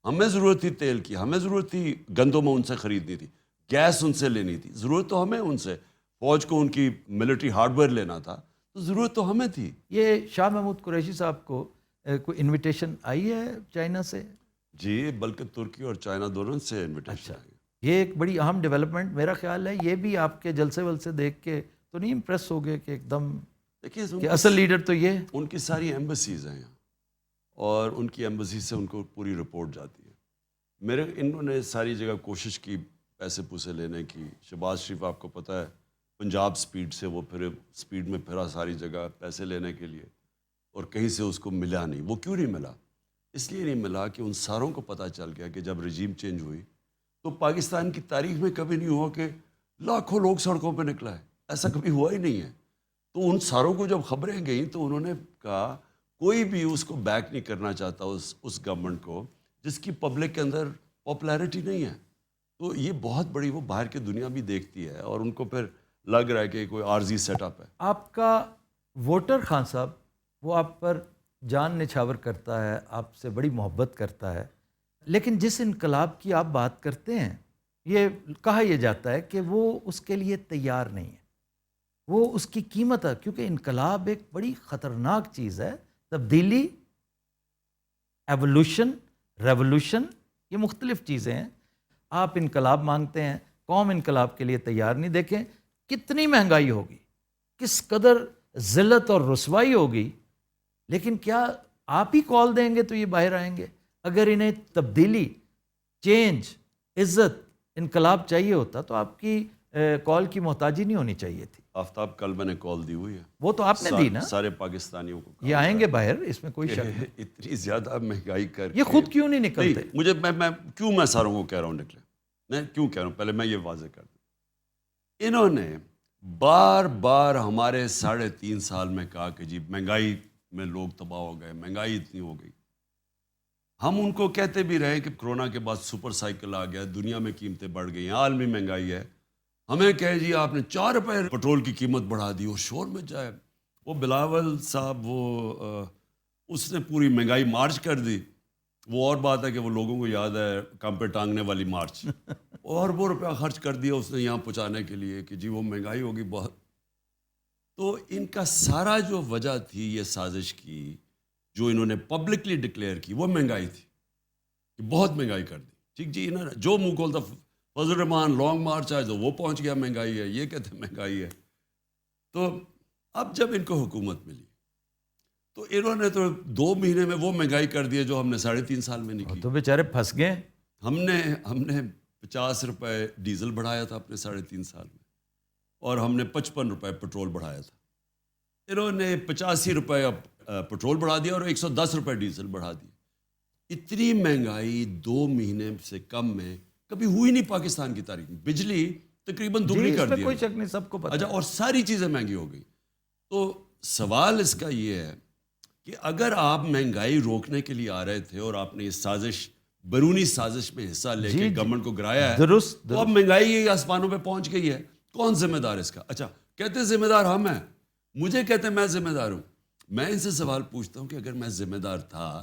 ہمیں ضرورت تھی تیل کی، ہمیں ضرورت تھی گندم ان سے خریدنی تھی، گیس ان سے لینی تھی، ضرورت تو ہمیں ان سے، فوج کو ان کی ملٹری ہارڈ ویئر لینا تھا، تو ضرورت تو ہمیں تھی۔ یہ شاہ محمود قریشی صاحب کو کوئی انویٹیشن آئی ہے چائنا سے؟ جی، بلکہ ترکی اور چائنا دونوں سے انویٹیشن اچھا، آئی۔ یہ ایک بڑی اہم ڈیولپمنٹ میرا خیال ہے، یہ بھی آپ کے جلسے ولسے دیکھ کے تو نہیں امپریس ہو گئے کہ ایک دم دیکھیے کہ اصل لیڈر تو یہ؟ ان کی ساری ایمبیسیز ہیں یہاں، اور ان کی ایمبیسی سے ان کو پوری رپورٹ جاتی ہے۔ انہوں نے ساری جگہ کوشش کی پیسے پوسے لینے کی۔ شہباز شریف آپ کو پتہ ہے پنجاب سپیڈ سے وہ پھر سپیڈ میں پھرا ساری جگہ پیسے لینے کے لیے، اور کہیں سے اس کو ملا نہیں۔ وہ کیوں نہیں ملا؟ اس لیے نہیں ملا کہ ان ساروں کو پتہ چل گیا کہ جب رجیم چینج ہوئی تو پاکستان کی تاریخ میں کبھی نہیں ہوا کہ لاکھوں لوگ سڑکوں پہ نکلا ہے، ایسا کبھی ہوا ہی نہیں ہے۔ تو ان ساروں کو جب خبریں گئیں تو انہوں نے کہا کوئی بھی اس کو بیک نہیں کرنا چاہتا اس گورنمنٹ کو جس کی پبلک کے اندر پاپولیرٹی نہیں ہے۔ تو یہ بہت بڑی، وہ باہر کی دنیا بھی دیکھتی ہے، اور ان کو پھر لگ رہا ہے کہ کوئی عارضی سیٹ اپ ہے۔ آپ کا ووٹر خان صاحب وہ آپ پر جان نچھاور کرتا ہے، آپ سے بڑی محبت کرتا ہے، لیکن جس انقلاب کی آپ بات کرتے ہیں یہ کہا یہ جاتا ہے کہ وہ اس کے لیے تیار نہیں ہے، وہ اس کی قیمت ہے، کیونکہ انقلاب ایک بڑی خطرناک چیز ہے۔ تبدیلی، ایوولوشن، ریولوشن، یہ مختلف چیزیں ہیں۔ آپ انقلاب مانگتے ہیں، قوم انقلاب کے لیے تیار نہیں۔ دیکھیں کتنی مہنگائی ہوگی، کس قدر ذلت اور رسوائی ہوگی، لیکن کیا آپ ہی کال دیں گے تو یہ باہر آئیں گے؟ اگر انہیں تبدیلی، چینج، عزت، انقلاب چاہیے ہوتا تو آپ کی کال کی محتاجی نہیں ہونی چاہیے تھی۔ آفتاب، کل میں نے کال دی ہوئی ہے، وہ تو آپ نے دی نا، سارے پاکستانیوں کو۔ یہ آئیں گے باہر، اس میں کوئی شک نہیں۔ اتنی زیادہ مہنگائی کر یہ خود کیوں نہیں نکلتے؟ مجھے میں ساروں کو کہہ رہا ہوں نکلے، میں کیوں کہہ رہا ہوں، پہلے میں یہ واضح کر دوں۔ انہوں نے بار بار ہمارے 3.5 سال میں کہا کہ جی مہنگائی میں لوگ تباہ ہو گئے، مہنگائی اتنی ہو گئی۔ ہم ان کو کہتے بھی رہے کہ کرونا کے بعد سپر سائیکل آ گیا، دنیا میں قیمتیں بڑھ گئی ہیں، عالمی مہنگائی ہے۔ ہمیں کہے جی آپ نے 4 روپے پٹرول کی قیمت بڑھا دی، اور شور میں جائے۔ وہ بلاول صاحب اس نے پوری مہنگائی مارچ کر دی۔ وہ اور بات ہے کہ وہ لوگوں کو یاد ہے کام پہ ٹانگنے والی مارچ، اور وہ روپیہ خرچ کر دیا اس نے یہاں پہنچانے کے لیے کہ جی وہ مہنگائی ہوگی بہت۔ تو ان کا سارا جو وجہ تھی یہ سازش کی، جو انہوں نے پبلکلی ڈکلیئر کی، وہ مہنگائی تھی کہ بہت مہنگائی کر دی۔ ٹھیک جی، انہوں نے جو منہ کھولتا، فضل الرحمان لانگ مارچ آئے تو وہ پہنچ گیا مہنگائی ہے، یہ کہتے ہیں مہنگائی ہے۔ تو اب جب ان کو حکومت ملی تو انہوں نے تو 2 مہینے میں وہ مہنگائی کر دی جو ہم نے 3.5 سال میں نہیں کی۔ تو بیچارے پھنس گئے۔ ہم نے 50 روپے ڈیزل بڑھایا تھا اپنے 3.5 سال میں، اور ہم نے 55 روپے پٹرول بڑھایا تھا۔ انہوں نے 85 روپے پٹرول بڑھا دیا اور 110 روپے ڈیزل بڑھا دیا۔ اتنی مہنگائی 2 مہینے سے کم میں کبھی ہوئی نہیں پاکستان کی تاریخ میں۔ بجلی تقریباً دگنی کر دی، کوئی شک نہیں، سب کو پتہ۔ اچھا، اور ساری چیزیں مہنگی ہو گئی۔ تو سوال اس کا یہ ہے کہ اگر آپ مہنگائی روکنے کے لیے آ رہے تھے اور آپ نے یہ سازش، بیرونی سازش میں حصہ لے کے گورنمنٹ کو گرایا ہے، درست، تو اب مہنگائی آسمانوں پہ پہنچ گئی ہے، کون ذمہ دار اس کا؟ اچھا، کہتے ذمہ دار ہم ہیں، مجھے کہتے ہیں میں ذمہ دار ہوں۔ میں ان سے سوال پوچھتا ہوں کہ اگر میں ذمہ دار تھا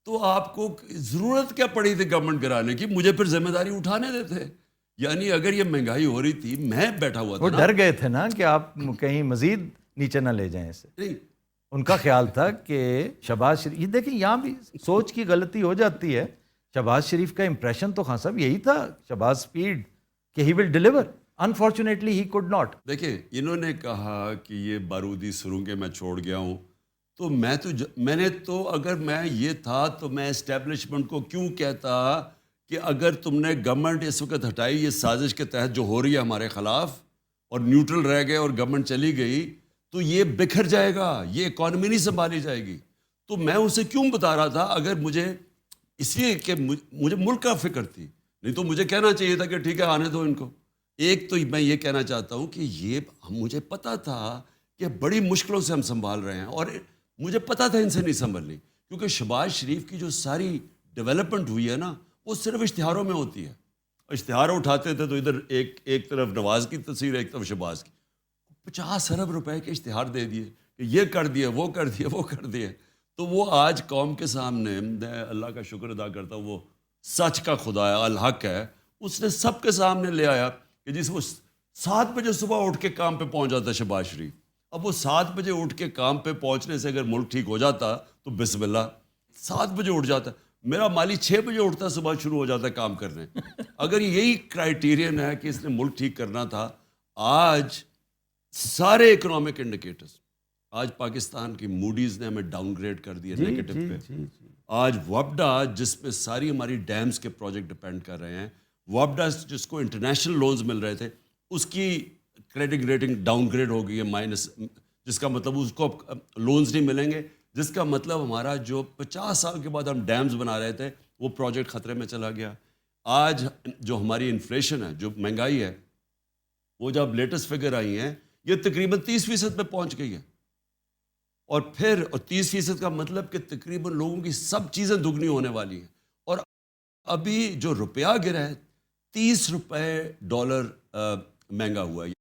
تو آپ کو ضرورت کیا پڑی تھی گورنمنٹ گرانے کی؟ مجھے پھر ذمہ داری اٹھانے دیتے۔ یعنی اگر یہ مہنگائی ہو رہی تھی، میں بیٹھا ہوا تھا، وہ ڈر گئے تھے نا کہ آپ کہیں مزید نیچے نہ لے جائیں اسے۔ نہیں، ان کا خیال تھا کہ شہباز شریف، یہ دیکھیں یہاں بھی سوچ کی غلطی ہو جاتی ہے۔ شہباز شریف کا امپریشن تو خان صاحب یہی تھا، شہباز سپیڈ، کہ he will deliver. Unfortunately he could not. دیکھیں انہوں نے کہا کہ یہ بارودی سرنگیں میں چھوڑ گیا ہوں، تو میں نے تو اگر میں یہ تھا تو میں اسٹیبلشمنٹ کو کیوں کہتا کہ اگر تم نے گورنمنٹ اس وقت ہٹائی، یہ سازش کے تحت جو ہو رہی ہے ہمارے خلاف، اور نیوٹرل رہ گئے اور گورنمنٹ چلی گئی، تو یہ بکھر جائے گا، یہ اکانومی نہیں سنبھالی جائے گی۔ تو میں اسے کیوں بتا رہا تھا؟ اگر مجھے اس لیے کہ مجھے ملک کا فکر تھی، نہیں تو مجھے کہنا چاہیے تھا کہ ٹھیک ہے آنے دو ان کو۔ ایک تو میں یہ کہنا چاہتا ہوں کہ یہ مجھے پتا تھا کہ بڑی مشکلوں سے ہم سنبھال رہے ہیں، اور مجھے پتا تھا ان سے نہیں سنبھلنی، کیونکہ شہباز شریف کی جو ساری ڈیولپمنٹ ہوئی ہے نا، وہ صرف اشتہاروں میں ہوتی ہے۔ اشتہار اٹھاتے تھے تو ادھر ایک طرف نواز کی تصویر، ایک طرف شہباز کی، 50 ارب روپے کے اشتہار دے دیے کہ یہ کر دیے، وہ کر دیے، وہ کر دیے۔ تو وہ آج قوم کے سامنے، میں اللہ کا شکر ادا کرتا ہوں، وہ سچ کا خدا ہے، الحق ہے، اس نے سب کے سامنے لے آیا کہ جس وہ 7 بجے صبح اٹھ کے کام پہ پہنچ جاتا شہباز شریف. اب وہ 7 بجے اٹھ کے کام پہ پہنچنے سے اگر ملک ٹھیک ہو جاتا تو بسم اللہ، 7 بجے اٹھ جاتا. میرا مالی 6 بجے اٹھتا صبح شروع ہو جاتا ہے کام کرنے. اگر یہی کرائیٹیرین ہے کہ اس نے ملک ٹھیک کرنا تھا، آج سارے اکنامک انڈیکیٹرز، آج پاکستان کی موڈیز نے ہمیں ڈاؤن گریڈ کر دیا نیگیٹو پہ. آج وابڈا جس پہ ساری ہماری ڈیمز کے پروجیکٹ ڈپینڈ کر رہے ہیں، وابڈا جس کو انٹرنیشنل لونز مل رہے تھے، اس کی کریڈٹ ریٹنگ ڈاؤن گریڈ ہو گئی ہے مائنس، جس کا مطلب اس کو لونز نہیں ملیں گے، جس کا مطلب ہمارا جو 50 سال کے بعد ہم ڈیمز بنا رہے تھے وہ پروجیکٹ خطرے میں چلا گیا. آج جو ہماری انفلیشن ہے، جو مہنگائی ہے، وہ جب لیٹسٹ فگر آئی ہیں یہ تقریباً 30% پہ پہنچ گئی ہے. اور پھر 30% کا مطلب کہ تقریباً لوگوں کی سب چیزیں دگنی ہونے والی ہیں. اور ابھی جو روپیہ گرا ہے، $30 ڈالر مہنگا ہوا ہے.